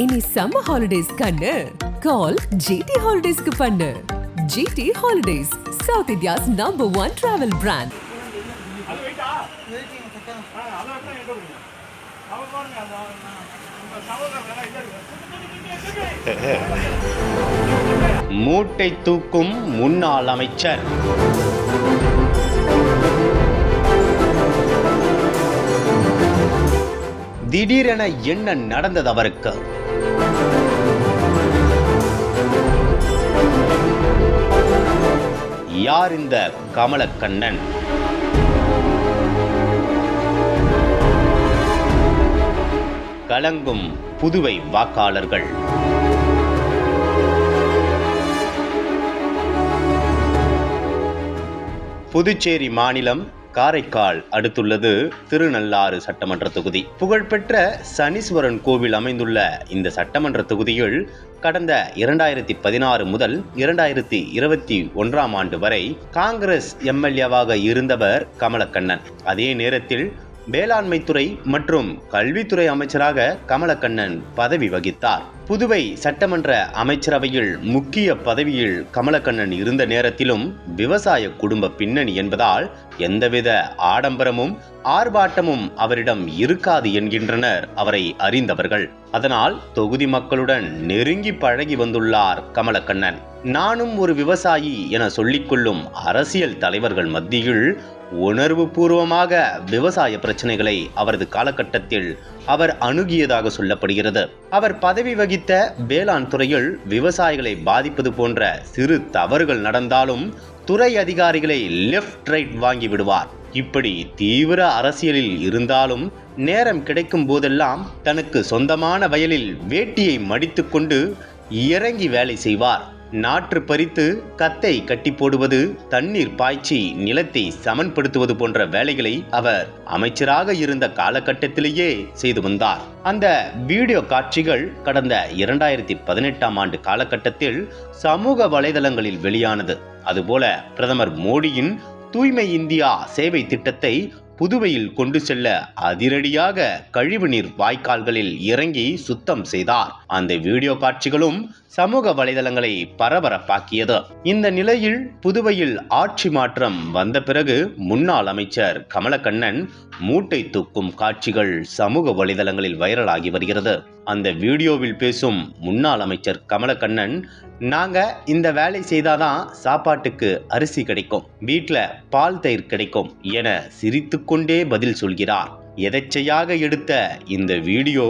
இனி summer holidays கண்ணு கால் GT ஹாலிடேஸ்க்கு பண்ணு. GT holidays, south India's #1 travel brand. மூட்டை தூக்கும் முன்னாள் அமைச்சர். திடீரென என்ன நடந்தது அவருக்கு? யார் இந்த கமலக்கண்ணன்? கலங்கும் புதுவை வாக்காளர்கள். புதுச்சேரி மாநிலம் காரைக்கால் அடுத்துள்ளது திருநள்ளாறு சட்டமன்ற தொகுதி. புகழ்பெற்ற சனீஸ்வரன் கோவில் அமைந்துள்ள இந்த சட்டமன்ற தொகுதியில் கடந்த 2016 முதல் 2021 ஆண்டு வரை காங்கிரஸ் எம்எல்ஏவாக இருந்தவர் கமலக்கண்ணன். அதே நேரத்தில் வேளாண்மைத்துறை மற்றும் கல்வித்துறை அமைச்சராக கமலக்கண்ணன் பதவி வகித்தார். புதுவை சட்டமன்ற அமைச்சரவையில் முக்கிய பதவியில் கமலக்கண்ணன் இருந்த நேரத்திலும் விவசாய குடும்ப பின்னணி என்பதால் எந்தவித ஆடம்பரமும் ஆர்ப்பாட்டமும் அவரிடம் இருக்காது என்கின்றனர் அவரை அறிந்தவர்கள். அதனால் தொகுதி மக்களுடன் நெருங்கி பழகி வந்துள்ளார் கமலக்கண்ணன். நானும் ஒரு விவசாயி என சொல்லிக்கொள்ளும் அரசியல் தலைவர்கள் மத்தியில் உணர்வு பூர்வமாக விவசாய பிரச்சனைகளை அவரது காலகட்டத்தில் அவர் அணுகியதாக சொல்லப்படுகிறது. அவர் பதவி வகித்த வேளாண் துறையில் விவசாயிகளை பாதிப்பது போன்ற சிறு தவறுகள் நடந்தாலும் துறை அதிகாரிகளை லெஃப்ட் ரைட் வாங்கி விடுவார். இப்படி தீவிர அரசியலில் இருந்தாலும் நேரம் கிடைக்கும் போதெல்லாம் தனக்கு சொந்தமான வயலில் வேட்டியை மடித்துக்கொண்டு இறங்கி வேலை செய்வார். நாற்று பறித்து கத்தை கட்டி போடுவது, தண்ணீர் பாய்ச்சி நிலத்தை சமன்படுத்துவது போன்ற வேலைகளை அவர் அமைச்சராக இருந்த காலகட்டத்திலேயே செய்து வந்தார். அந்த வீடியோ காட்சிகள் கடந்த 2018 ஆண்டு காலகட்டத்தில் சமூக வலைதளங்களில் வெளியானது. அதுபோல பிரதமர் மோடியின் தூய்மை இந்தியா சேவை திட்டத்தை புதுவையில் கொண்டு செல்ல அதிரடியாக கழிவுநீர் வாய்க்கால்களில் இறங்கி சுத்தம் செய்தார். அந்த வீடியோ காட்சிகளும் சமூக வலைதளங்களை பரபரப்பாக்கியது. இந்த நிலையில் புதுவையில் ஆட்சி மாற்றம் வந்த பிறகு முன்னாள் அமைச்சர் கமலக்கண்ணன் மூட்டை தூக்கும் காட்சிகள் சமூக வலைதளங்களில் வைரலாகி வருகிறது. அந்த வீடியோவில் பேசும் முன்னாள் அமைச்சர் கமலக்கண்ணன், நாங்க இந்த வேலை செய்தாதான் சாப்பாட்டுக்கு அரிசி கிடைக்கும், வீட்டுல பால் தயிர் கிடைக்கும் என சிரித்துக்கொண்டே பதில் சொல்கிறார். எதேச்சையாக எடுத்த இந்த வீடியோ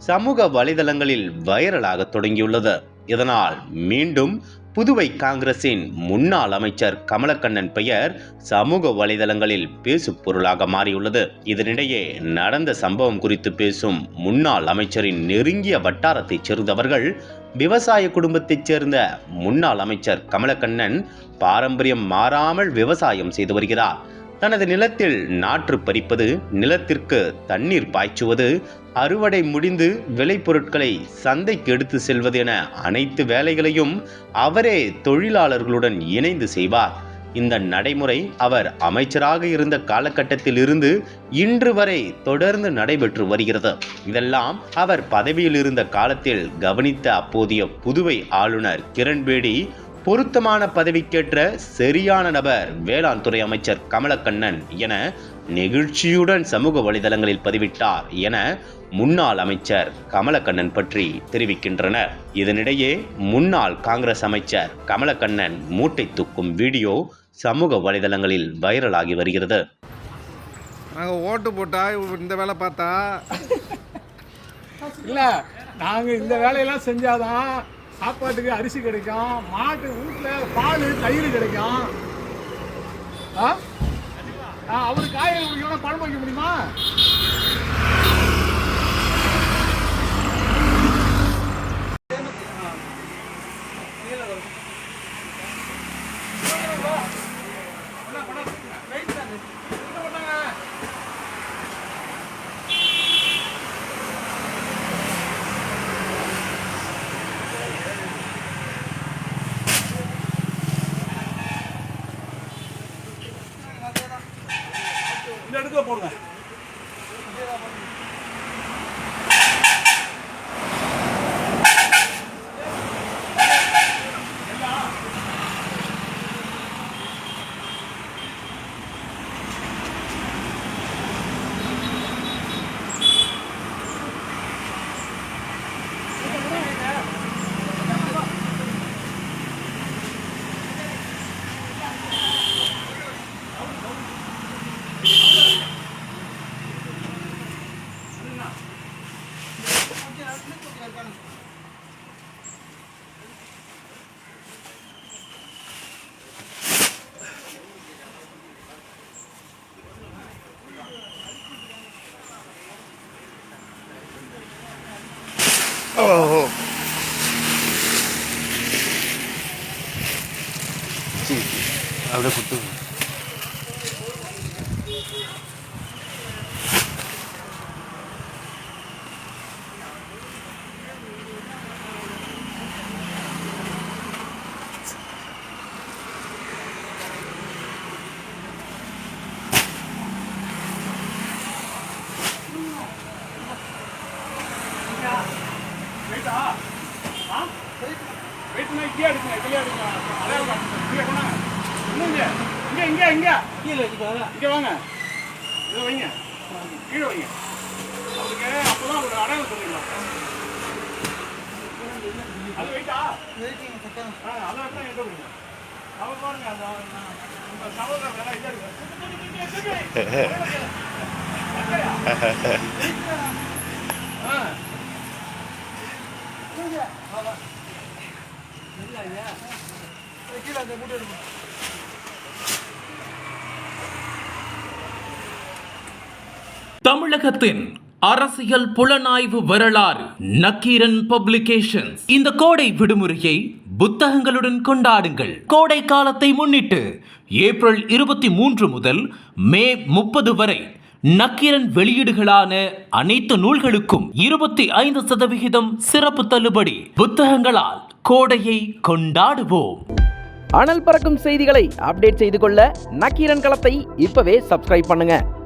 சமூக வலைதளங்களில் வைரலாக தொடங்கியுள்ளது. இதனால் மீண்டும் புதுவை காங்கிரசின் முன்னாள் அமைச்சர் கமலக்கண்ணன் பெயர் சமூக வலைதளங்களில் பேசு பொருளாக மாறியுள்ளது. இதனிடையே நடந்த சம்பவம் குறித்து பேசும் முன்னாள் அமைச்சரின் நெருங்கிய வட்டாரத்தைச் சேர்ந்தவர்கள், விவசாய குடும்பத்தைச் சேர்ந்த முன்னாள் அமைச்சர் கமலக்கண்ணன் பாரம்பரியம் மாறாமல் விவசாயம் செய்து வருகிறார். தனது நிலத்தில் நாற்று பறிப்பது, நிலத்திற்கு தண்ணீர் பாய்ச்சுவது, அறுவடை முடிந்து விளைபொருட்களை சந்தைக்கு எடுத்து செல்வது என அனைத்து வேலைகளையும் அவரே தொழிலாளர்களுடன் இணைந்து செய்வார். இந்த நடைமுறை அவர் அமைச்சராக இருந்த காலகட்டத்தில் இருந்து இன்று வரை தொடர்ந்து நடைபெற்று வருகிறது. இதெல்லாம் அவர் பதவியில் இருந்த காலத்தில் கவனித்த அப்போதைய புதுவை ஆளுநர் கிரண்பேடி, பொருத்தமான பதவிக்கேற்ற சரியான நபர் வேளாண் துறை அமைச்சர் கமலக்கண்ணன் என நெகிழ்ச்சியுடன் சமூக வலைதளங்களில் பதிவிட்டார் என முன்னாள் அமைச்சர் கமலக்கண்ணன் பற்றி தெரிவிக்கின்றனர். இதனிடையே முன்னாள் காங்கிரஸ் அமைச்சர் கமலக்கண்ணன் மூட்டை தூக்கும் வீடியோ சமூக வலைதளங்களில் வைரலாகி வருகிறது. நாங்கள் ஓட்டு போட்டா இந்த வேலை பார்த்தா இல்லை, நாங்கள் இந்த வேலையெல்லாம் செஞ்சாதான் சாப்பாட்டுக்கு அரிசி கிடைக்கும், மாட்டு வீட்டில் பால் தயிர் கிடைக்கும். அவரு காய்கறி குடிக்கணும், பழம் வைக்க முடியுமா? இந்த இடத்துல போடுங்க. ஓஹோ அப்படியே குத்து. இங்க வாங்க, இதை வைங்க, கீழே வைங்க. அவருக்கு அப்பதான் ஒரு அடையாளம் சொல்லிடலாம். அது வெயிட்டா? அதை தான் எங்க கொடுங்க. அவர் பாருங்க, அந்த சகோதரர் வேலை இதா இருக்கு. தமிழகத்தின் அரசியல் புலனாய்வு வரலாறு நக்கீரன் பப்ளிகேஷன்ஸ். இந்த கோடை விடுமுறையை புத்தகங்களுடன் கொண்டாடுங்கள். கோடை காலத்தை முன்னிட்டு ஏப்ரல் 23 முதல் மே 30 வரை நக்கீரன் வெளியீடுகளான அனைத்து நூல்களுக்கும் 25% சிறப்பு தள்ளுபடி. புத்தகங்களால் கோடையை கொண்டாடுவோம். அனல் பறக்கும் செய்திகளை அப்டேட் செய்து கொள்ள நக்கீரன் களத்தை இப்பவே சப்ஸ்கிரைப் பண்ணுங்க.